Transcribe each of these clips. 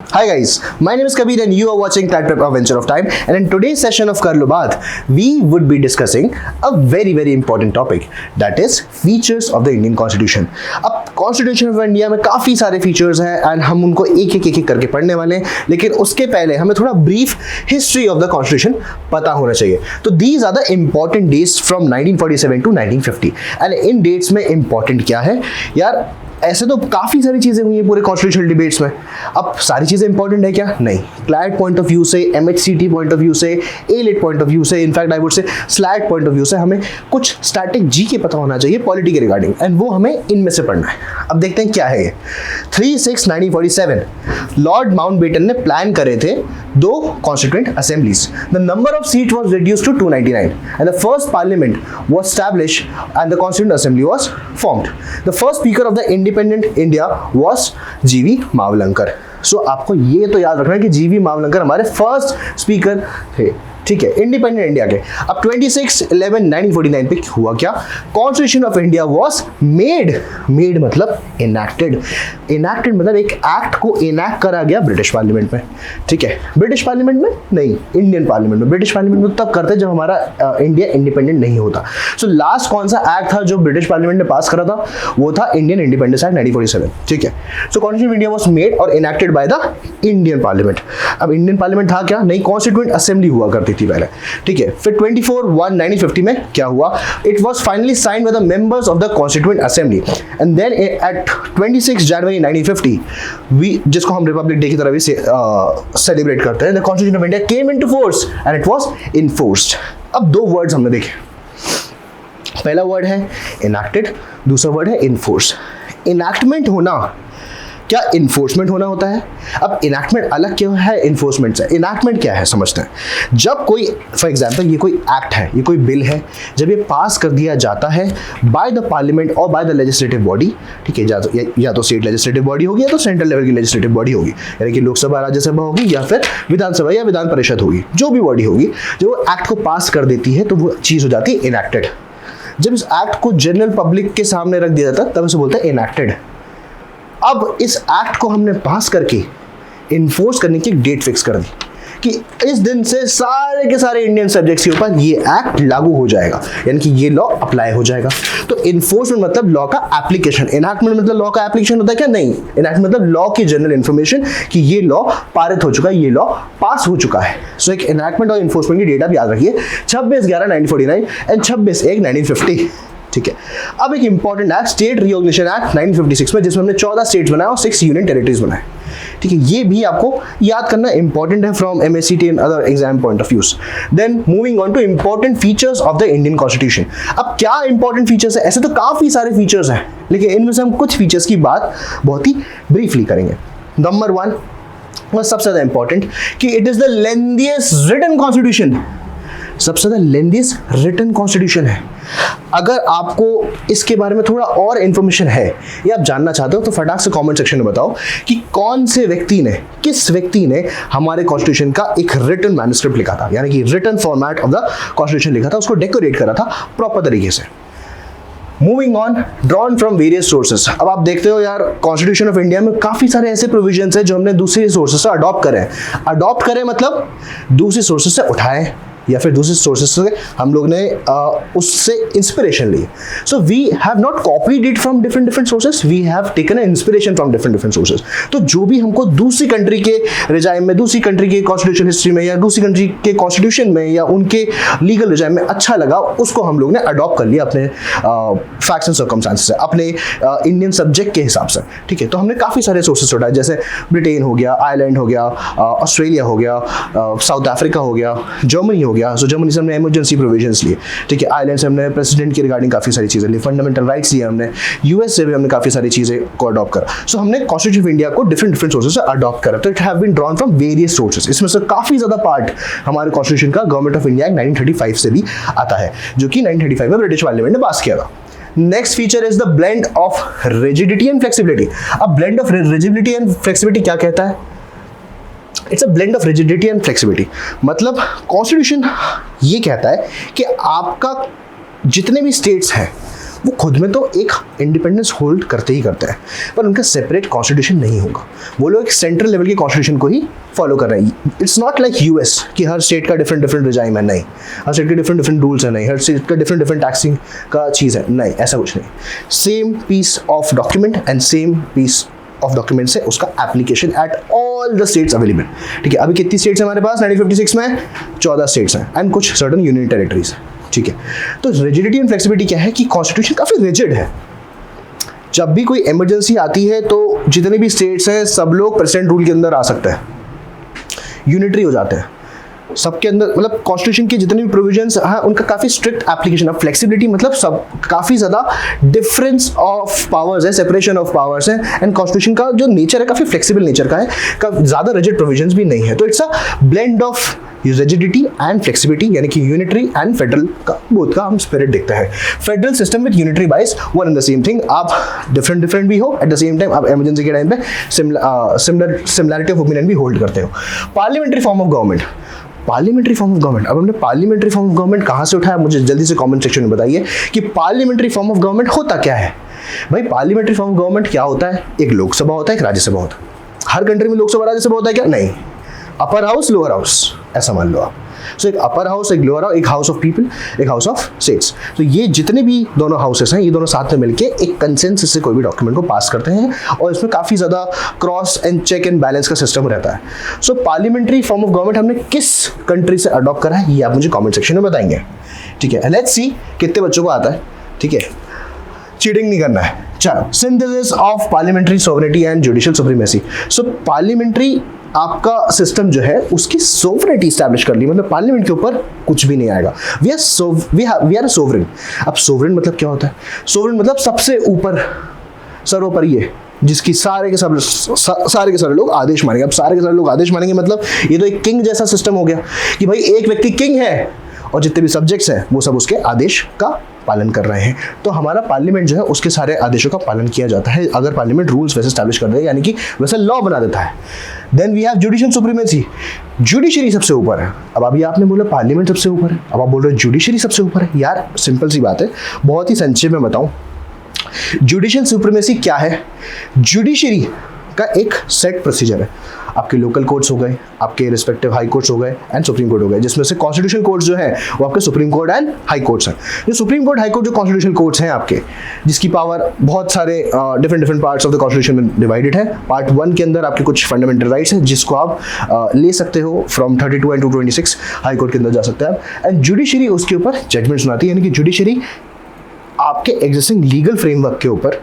Hi guys, my name is Kabir and you are watching Type Adventure of Time, and in today's session of Kar Lo Baat, we would be discussing a very important topic, that is features of the Indian Constitution. अब Constitution of India में काफ़ी सारे features हैं and हम उनको एक करके पढ़ने वाले हैं, लेकिन उसके पहले हमें थोड़ा brief history of the Constitution पता होना चाहिए. तो these are the important dates from 1947 to 1950 and in dates में important क्या है यार. ऐसे तो काफ़ी सारी चीज़ें हुई हैं पूरे कॉन्स्टिट्यूशनल डिबेट्स में. अब सारी चीज़ें इंपॉर्टेंट है क्या? नहीं. क्लैट पॉइंट ऑफ व्यू से, एमएचसीटी पॉइंट ऑफ व्यू से, एलिट पॉइंट ऑफ व्यू से, in fact I would say slate point of view से हमें कुछ स्टैटिक जी के पता होना चाहिए पॉलिटी के रिगार्डिंग, एंड वो हमें इनमें से पढ़ना है. अब देखते हैं क्या है ये. 3/6/1947 लॉर्ड माउंटबेटन ने प्लान करे थे 2 constituent assemblies. The number of seat was reduce to 299 and the first parliament was establish and the constituent assembly was formed. The first speaker of the independent India was GV Mavalankar. सो आपको ये तो याद रखना है कि जीवी मावलंकर हमारे फर्स्ट स्पीकर थे, ठीक है, इंडिपेंडेंट इंडिया के. अब 26/11/1949 पे हुआ क्या? Constitution of India was made मतलब इनैक्टेड. इनैक्टेड मतलब एक एक्ट को इनैक्ट करा गया ब्रिटिश पार्लियामेंट में, ठीक है. ब्रिटिश पार्लियामेंट में नहीं, इंडियन पार्लियामेंट में. ब्रिटिश पार्लियामेंट में तब करते जब हमारा इंडिया इंडिपेंडेंट नहीं होता. सो लास्ट कौन सा एक्ट था जो ब्रिटिश पार्लियामेंट ने पास करा था? वो था इंडियन इंडिपेंडेंस एक्ट 1947, ठीक है. So constitution of India was made और enacted by the Indian parliament. अब इंडियन पार्लियामेंट था क्या? नहीं, कॉन्स्टिट्यूएंट असेंबली हुआ करती थी पहले, ठीक है. फिर 24/1/1950 में क्या हुआ? It was finally signed by the members of the constituent assembly and then at 26 January 1950 we, जिसको हम रिपब्लिक डे की तरह भी सेलिब्रेट करते हैं, the constitution of India came into force and it was enforced. अब 2 वर्ड्स हमने देखे. पहला वर्ड है इनैक्टेड, दूसरा वर्ड है इनफोर्स. इनैक्टमेंट होना क्या इन्फोर्समेंट होना होता है? अब इनैक्टमेंट अलग क्यों है इन्फोर्समेंट से? इनैक्टमेंट क्या है समझते हैं. जब कोई, फॉर एग्जांपल ये कोई एक्ट है, ये कोई बिल है, जब ये पास कर दिया जाता है बाय द पार्लियामेंट और बाय द लेजिस्लेटिव बॉडी, ठीक है, या तो स्टेट लेजिस्लेटिव बॉडी होगी या तो सेंट्रल लेवल की लेजिस्लेटिव बॉडी होगी, यानी कि लोकसभा, राज्यसभा होगी या फिर विधानसभा या विधान परिषद होगी, जो भी बॉडी होगी, जो एक्ट को पास कर देती है तो वो चीज़ हो जाती है इनैक्टेड. जब इस एक्ट को जनरल पब्लिक के सामने रख दिया जाता है तब इसे बोलते हैं इनैक्टेड. अब इस एक्ट को हमने पास करके इन्फोर्स करने की डेट फिक्स कर दी कि इस दिन से सारे के सारे इंडियन सब्जेक्ट्स के ऊपर ये एक्ट लागू हो जाएगा, यानी कि ये लॉ अप्लाई हो जाएगा. तो इन्फोर्समेंट मतलब लॉ का एप्लीकेशन. इनैक्टमेंट मतलब लॉ का एप्लीकेशन होता है क्या? नहीं. इनैक्टमेंट मतलब लॉ की जनरल इन्फॉर्मेशन कि ये लॉ पारित हो चुका है, ये लॉ पास हो चुका है. सो एक इनैक्टमेंट और इन्फोर्समेंट की डेट आप याद रखिए, 26/11/1949 एंड 26/1/1950, ठीक है. अब एक इंपॉर्टेंट एक्ट, स्टेट रिऑर्गनाइजेशन एक्ट 1956 में, जिसमें हमने 14 स्टेट्स बनाए और 6 यूनियन टेरिटरीज बनाए, ठीक है. ये भी आपको याद करना इंपॉर्टेंट है from MSCT and other exam point of views. Then moving on to important features of the Indian constitution. अब क्या इंपॉर्टेंट फीचर्स है? ऐसे तो काफी सारे फीचर्स हैं, लेकिन इनमें से हम कुछ फीचर्स की बात बहुत ही ब्रीफली करेंगे. नंबर 1 और सबसे ज्यादा इंपॉर्टेंट कि it is the lengthiest written constitution. सबसे ज्यादा लेंथीएस्ट रिटन कॉन्स्टिट्यूशन है. अगर आपको इसके बारे में थोड़ा और इंफॉर्मेशन है या आप जानना चाहते हो तो फटाक से कमेंट सेक्शन में बताओ कि कौन से व्यक्ति ने, किस व्यक्ति ने हमारे कॉन्स्टिट्यूशन का एक रिटन मैन्युस्क्रिप्ट लिखा था, यानी कि written format of the constitution लिखा था, उसको डेकोरेट करा था प्रॉपर तरीके से. Moving on, drawn from various sources. अब आप देखते हो यार कॉन्स्टिट्यूशन ऑफ इंडिया में काफी सारे ऐसे प्रोविजंस हैं जो हमने दूसरे सोर्सेस से अडॉप्ट करे हैं. अडॉप्ट करें मतलब दूसरे सोर्सेस से उठाए या फिर दूसरे सोर्सेस से हम लोग ने उससे इंस्पिरेशन ली. So we have not copied it from different sources, we have taken inspiration from different sources. तो जो भी हमको दूसरी कंट्री के रिजाइम में, दूसरी कंट्री के कॉन्स्टिट्यूशन हिस्ट्री में या दूसरी कंट्री के कॉन्स्टिट्यूशन में या उनके लीगल रिजाइम में अच्छा लगा, उसको हम लोग ने अडॉप्ट कर लिया अपने फैक्ट्स एंड सर्कमस्टांसेस से, अपने इंडियन सब्जेक्ट के हिसाब से, ठीक है. तो हमने काफ़ी सारे सोर्सेस उठाए, जैसे ब्रिटेन हो गया, आयरलैंड हो गया, ऑस्ट्रेलिया हो गया, साउथ अफ्रीका हो गया, जर्मनी हो गया. सो जर्मनी से हमने इमरजेंसी प्रोविजंस लिए, ठीक है. आयरलैंड से हमने प्रेसिडेंट के रिगार्डिंग काफ़ी सारी चीज़ें ली, फंडामेंटल राइट्स लिए हमने. यूएस से भी हमने काफ़ी सारी चीज़ें को अडॉप्ट करा. सो हमने कॉन्स्टिट्यूशन ऑफ इंडिया को डिफरेंट सोर्सेस से अडॉप्ट करा. तो it have been drawn from various sources. इसमें से काफ़ी ज़्यादा पार्ट हमारे कॉन्स्टिट्यूशन का गवर्नमेंट ऑफ इंडिया 1935 से भी आता है, जो कि 1935 में ब्रिटिश पार्लियामेंट ने पास किया था. Next feature is the blend of rigidity and flexibility. अब blend of rigidity and flexibility क्या कहता है? It's a blend of rigidity and flexibility. मतलब कॉन्स्टिट्यूशन ये कहता है कि आपका जितने भी स्टेट्स हैं वो खुद में तो एक इंडिपेंडेंस होल्ड करते ही करते हैं, पर उनका सेपरेट कॉन्स्टिट्यूशन नहीं होगा। वो लोग एक सेंट्रल लेवल के कॉन्स्टिट्यूशन को ही फॉलो कर रहे हैं। इट्स नॉट लाइक यूएस कि हर स्टेट का डिफरेंट डिफरेंट रिजाइम है, नहीं। हर स्टेट के डिफरेंट डिफरेंट रूल्स है, नहीं। हर स्टेट का डिफरेंट डिफरेंट टैक्सिंग का चीज़ है, नहीं, ऐसा कुछ नहीं। Same piece of document and same piece of document से उसका application at all the states available. ठीक है, अभी कितनी स्टेट्स हमारे पास 1956 में 14 स्टेट्स हैं एंड कुछ सर्टन यूनियन टेरिटरीज हैं। ठीक है, तो रिजिडिटी एंड फ्लेक्सिबिलिटी क्या है कि कॉन्स्टिट्यूशन काफ़ी रिजिड है। जब भी कोई इमरजेंसी आती है तो जितने भी स्टेट्स हैं सब लोग प्रेसिडेंट रूल के अंदर आ सकते हैं, यूनिटरी हो जाते हैं सबके अंदर। मतलब कॉन्स्टिट्यूशन के जितने भी प्रोविजंस हैं उनका काफ़ी स्ट्रिक्ट एप्लीकेशन। अब फ्लेक्सिबिलिटी मतलब सब काफ़ी ज़्यादा डिफरेंस ऑफ पावर्स है, सेपरेशन ऑफ पावर्स है, एंड कॉन्स्टिट्यूशन का जो नेचर है काफ़ी फ्लेक्सिबल नेचर का है, ज़्यादा रिजिड प्रोविजंस भी नहीं है। तो it's a blend of rigidity and flexibility, यानी कि यूनिटरी एंड फेडरल का बोथ का हम स्पिरिट देखते हैं। फेडरल सिस्टम विद यूनिटरी बाइस, one and the same thing. आप डिफरेंट भी हो, एट द सेम टाइम आप इमरजेंसी के टाइम पे सिमिलरिटी ऑफ ओपिनियन भी होल्ड करते हो। Parliamentary form of government, parliamentary form of government. अब हमने पार्लियामेंट्री फॉर्म ऑफ गवर्नमेंट कहाँ से उठाया, मुझे जल्दी से कमेंट सेक्शन में बताइए कि पार्लियामेंट्री फॉर्म ऑफ गवर्नमेंट होता क्या है। भाई पार्लियामेंट्री फॉर्म ऑफ गवर्नमेंट क्या होता है, एक लोकसभा होता है, एक राज्यसभा होता है। हर कंट्री में लोकसभा राज्यसभा होता है क्या, नहीं। अपर हाउस लोअर हाउस ऐसा मान लो आप। सो एक अपर हाउस, एक लोअर हाउस, एक हाउस ऑफ पीपल, एक हाउस ऑफ स्टेट्स। तो ये जितने भी दोनों हाउसेस हैं ये दोनों साथ में मिलके एक कंसेंसस से कोई भी डॉक्यूमेंट को पास करते हैं, और इसमें काफ़ी ज़्यादा cross and check and balance का सिस्टम रहता है। So parliamentary form of government हमने किस कंट्री से अडॉप्ट करा है ये आप मुझे कॉमेंट सेक्शन में बताएंगे। ठीक है, लेट्स सी कितने बच्चों को आता है। ठीक है, चीटिंग नहीं करना है। चलो, synthesis of parliamentary sovereignty and judicial supremacy. So parliamentary आपका सिस्टम जो है उसकी सोवरेनिटी स्टैब्लिश कर ली, मतलब पार्लियामेंट के ऊपर कुछ भी नहीं आएगा। We are a sovereign. अब सोवरेन मतलब क्या होता है, सोवरेन मतलब सबसे ऊपर, सर्वोपरि है, जिसकी सारे के सारे लोग आदेश मानेंगे। अब सारे के सारे लोग आदेश मानेंगे मतलब ये तो एक किंग जैसा सिस्टम हो गया कि भाई एक व्यक्ति किंग है और जितने भी सब्जेक्ट्स हैं वो सब उसके आदेश का पालन कर रहे हैं। तो हमारा पार्लियामेंट जो है उसके सारे आदेशों का पालन किया जाता है, अगर पार्लियामेंट रूल्स वैसे स्टैब्लिश कर दे, यानी कि वैसे लॉ बना देता है। Then we have judicial supremacy, judiciary सबसे ऊपर है। अब अभी आपने बोला पार्लियामेंट सबसे ऊपर है, अब आप बोल रहे हो जुडिशरी सबसे ऊपर है। यार सिंपल सी बात है, बहुत ही संक्षेप में बताऊं, जुडिशियल सुप्रीमेसी क्या है। जुडिशरी का एक सेट प्रोसीजर है, आपके लोकल कोर्ट्स हो गए, आपके रिस्पेक्टिव हाई कोर्ट्स हो गए एंड सुप्रीम कोर्ट हो गए, जिसमें से कॉन्स्टिट्यूशनल कोर्ट्स जो है वो आपके supreme court and high courts हैं। जो सुप्रीम कोर्ट, हाई कोर्ट, जो कॉन्स्टिट्यूशनल कोर्ट्स हैं आपके, जिसकी पावर बहुत सारे different parts of the constitution में डिवाइडेड है। पार्ट 1 के अंदर आपके कुछ फंडामेंटल राइट्स हैं जिसको आप ले सकते हो फ्रॉम 32 एंड 226, हाई कोर्ट के अंदर जा सकते हैं आप। एंड जुडिशरी उसके ऊपर जजमेंट सुनाती है, यानी कि जुडिशरी आपके एग्जिस्टिंग लीगल फ्रेमवर्क के ऊपर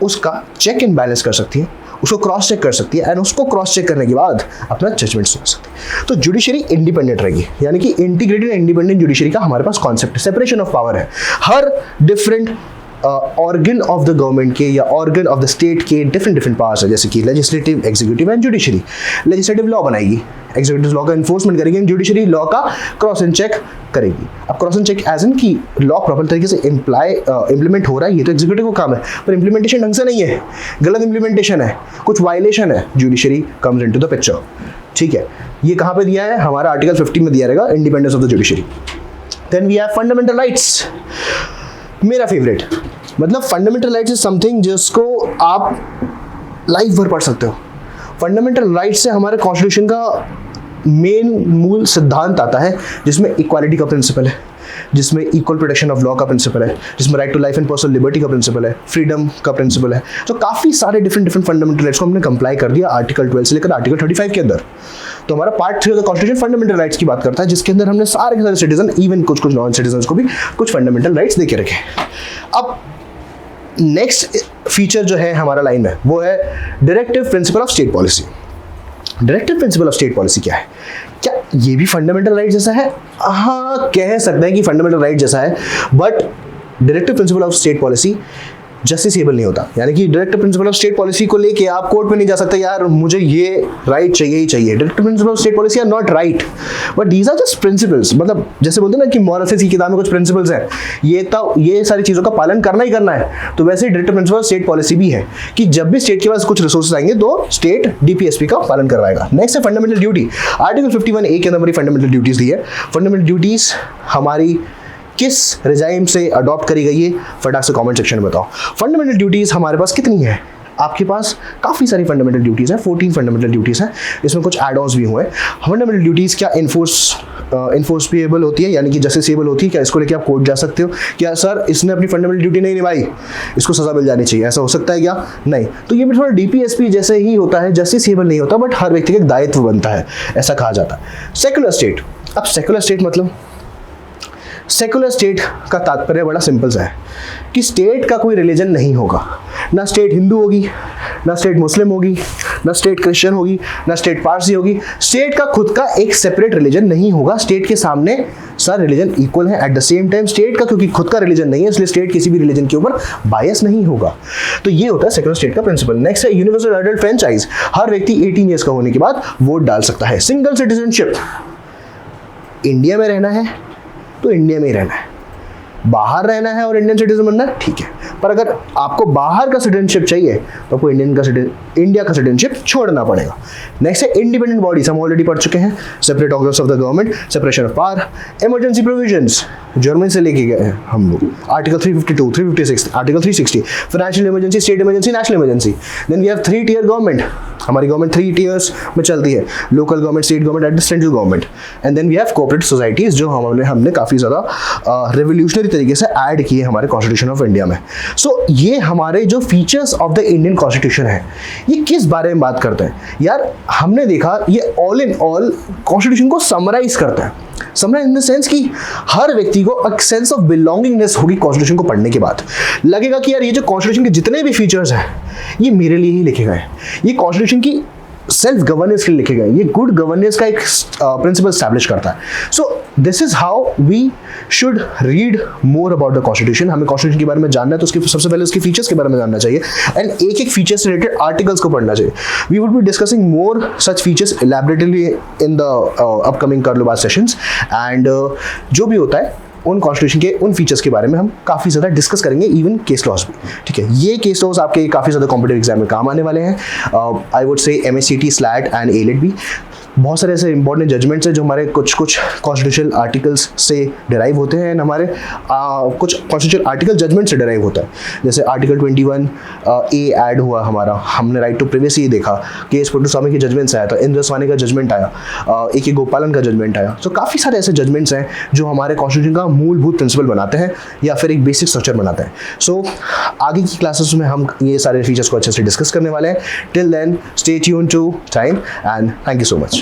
उसका चेक एंड बैलेंस कर सकती है, उसको क्रॉस चेक कर सकती है एंड उसको क्रॉस चेक करने के बाद अपना जजमेंट सुना सकती है। तो जुडिशरी इंडिपेंडेंट रहेगी, यानी कि इंटीग्रेटेड इंडिपेंडेंट जुडिशरी का हमारे पास कॉन्सेप्ट है। सेपरेशन ऑफ पावर है, हर different organ of the government के या ऑर्गन ऑफ द स्टेट के डिफरेंट पावर्स है, जैसे कि legislative, executive and judiciary. Legislative law बनाएगी, एग्जीक्यूटिव लॉ का इन्फोर्समेंट करेगी, जुडिशरी लॉ का क्रॉस एंड चेक करेगी। अब cross and check as in की लॉ प्रॉपर तरीके से इम्प्लीमेंट हो रहा है, ये तो एग्जीक्यूटिव का काम है, पर इम्प्लीमेंटेशन ढंग से नहीं है, गलत इम्प्लीमेंटेशन है, कुछ वायलेशन है, judiciary comes into the picture. ठीक है, ये कहाँ पे दिया है, हमारा आर्टिकल 50 में दिया रहेगा, independence of the judiciary. Then we have fundamental rights, मेरा फेवरेट। मतलब फंडामेंटल राइट्स इज समथिंग जिसको आप लाइफ भर पढ़ सकते हो। फंडामेंटल राइट्स से हमारे कॉन्स्टिट्यूशन का मेन मूल सिद्धांत आता है, जिसमें इक्वालिटी का प्रिंसिपल है, जिसमें इक्वल प्रोटेक्शन ऑफ लॉ का प्रिंसिपल है, जिसमें right to life and personal liberty का प्रिंसिपल है, फ्रीडम का प्रिंसिपल है। तो काफ़ी सारे डिफरेंट फंडामेंटल राइट्स को हमने कंप्लाई कर दिया आर्टिकल 12 से लेकर आर्टिकल 35 के अंदर। तो हमारा part 3 of the constitution fundamental rights की बात करता है, जिसके अंदर हमने सारे के सारे सिटीजन, इवन कुछ नॉन सिटीजन को भी कुछ फंडामेंटल राइट्स दे के रखे। अब नेक्स्ट फीचर जो है हमारा लाइन में वो है directive principle of state policy. Directive principle of state policy क्या है? क्या ये भी फंडामेंटल राइट जैसा है? हाँ, कह सकते हैं कि फंडामेंटल राइट जैसा है, but directive principle of state policy justiciable नहीं होता। यानी कि directive principle of state policy को लेके आप कोर्ट में नहीं जा सकते, यार मुझे ये राइट चाहिए ही चाहिए। Directive principle of state policy are not right, but these are just principles. मतलब जैसे बोलते हैं ना कि मॉरल्स की किताब में कुछ प्रिंसिपल्स हैं, ये सारी चीज़ों का पालन करना ही करना है। तो वैसे ही directive principle of state policy भी है कि जब भी स्टेट के पास कुछ रिसोर्सेज आएंगे तो स्टेट डीपीएसपी का पालन करवाएगा। नेक्स्ट है फंडामेंटल ड्यूटी। आर्टिकल 51A के अंदर हमारी फंडामेंटल ड्यूटीज दी है। फंडामेंटल ड्यूटीज हमारी किस रिजाइम से अडॉप्ट करी गई है, फटाक से कमेंट सेक्शन में बताओ। फंडामेंटल ड्यूटीज़ हमारे पास कितनी है? आपके पास काफ़ी सारी फंडामेंटल ड्यूटीज़ हैं, 14 फंडामेंटल ड्यूटीज़ हैं, इसमें कुछ एड ऑन्स भी हुए हैं। फंडामेंटल ड्यूटीज़ क्या इन्फोर्सबल होती है, यानी कि जस्टिसेबल होती है? क्या इसको लेके आप कोर्ट जा सकते हो? क्या सर इसने अपनी फंडामेंटल ड्यूटी नहीं निभाई, इसको सज़ा मिल जानी चाहिए, ऐसा हो सकता है क्या? नहीं। तो ये भी थोड़ा DPSP जैसे ही होता है, जस्टिसेबल नहीं होता, बट हर व्यक्ति का एक दायित्व बनता है, ऐसा कहा जाता है। सेकुलर स्टेट, अब सेकुलर स्टेट मतलब, सेकुलर स्टेट का तात्पर्य बड़ा सिंपल सा है कि स्टेट का कोई रिलीजन नहीं होगा। ना स्टेट हिंदू होगी, ना स्टेट मुस्लिम होगी, ना स्टेट क्रिश्चियन होगी, ना स्टेट पारसी होगी। स्टेट का खुद का एक सेपरेट रिलीजन नहीं होगा। स्टेट के सामने सारे रिलीजन इक्वल हैं। At the same time state का क्योंकि खुद का रिलीजन नहीं है, इसलिए स्टेट किसी भी रिलीजन के ऊपर बायस नहीं होगा। तो ये होता है सेकुलर स्टेट का प्रिंसिपल। नेक्स्ट है यूनिवर्सल एडल्ट फ्रेंचाइज, हर व्यक्ति 18 ईयर्स का होने के बाद वोट डाल सकता है। सिंगल सिटीजनशिप, इंडिया में रहना है तो इंडिया में ही रहना है, बाहर रहना है और इंडियन सिटीजन बनना है, ठीक है। पर अगर आपको बाहर का सिटीजनशिप चाहिए तो आपको इंडिया का सिटीजनशिप छोड़ना पड़ेगा। नेक्स्ट है इंडिपेंडेंट बॉडीज, हम ऑलरेडी पढ़ चुके हैं। Separate organs of the government, separation of power, emergency provisions Germany से लेके गए हैं हम लोग, article 352, 356, article 360, financial emergency, state emergency, national emergency. Then we have 3 tier government, हमारी गवर्नमेंट 3 टियर्स में चलती है, local government, state government and central government. And then we have cooperative societies, जो हमने काफ़ी ज़्यादा रेवोल्यूशनरी तरीके से ऐड किए हमारे कॉन्स्टिट्यूशन ऑफ इंडिया में। सो ये हमारे जो features of the Indian constitution है, ये किस बारे में बात करते हैं यार? हमने देखा ये ऑल इन ऑल कॉन्स्टिट्यूशन को समराइज करता है। समराइज इन द सेंस कि हर व्यक्ति को एक सेंस ऑफ बिलोंगिंगनेस होगी कॉन्स्टिट्यूशन को पढ़ने के बाद। लगेगा कि यार ये जो कॉन्स्टिट्यूशन के जितने भी फीचर्स हैं ये मेरे लिए ही लिखे गए, ये कॉन्स्टिट्यूशन की सेल्फ गवर्नेंस के लिए लिखे गए, ये गुड गवर्नेंस का एक प्रिंसिपल स्टैब्लिश करता है। So this is how we should read more about the constitution. हमें कॉन्स्टिट्यूशन के बारे में जानना है तो उसके सबसे पहले उसके फीचर्स के बारे में जानना चाहिए एंड एक एक फीचर से रिलेटेड आर्टिकल्स को पढ़ना चाहिए। We would be discussing more such features elaborately in the upcoming करलोबाद सेशंस एंड जो भी होता है उन कॉन्स्टिट्यूशन के उन फीचर्स के बारे में हम काफ़ी ज़्यादा डिस्कस करेंगे, इवन केस लॉस भी, ठीक है। ये केस लॉस आपके काफ़ी ज़्यादा कॉम्पिटिटिव एग्जाम में काम आने वाले हैं। I would say MSCT, SLAT and ALET भी। बहुत सारे ऐसे इंपॉर्टेंट जजमेंट्स हैं जो हमारे कुछ कॉन्स्टिट्यूशनल आर्टिकल्स से डिराइव होते हैं एंड हमारे कुछ कॉन्स्टिट्यूशनल आर्टिकल जजमेंट से डिराइव होता है। जैसे आर्टिकल 21A ऐड हुआ हमारा, हमने राइट टू प्रिवेसी देखा, KS पोटुस्वामी के जजमेंट्स आया था, इंद्र स्वामी का जजमेंट आया, AK गोपालन का जजमेंट आया। तो काफ़ी सारे ऐसे जजमेंट्स हैं जो हमारे कॉन्स्टिट्यूशन का मूलभूत प्रिंसिपल बनाते हैं या फिर एक बेसिक स्ट्रक्चर बनाते हैं। सो आगे की क्लासेस में हम ये सारे फीचर्स को अच्छे से डिस्कस करने वाले हैं। Till then stay tune to time and thank you so much.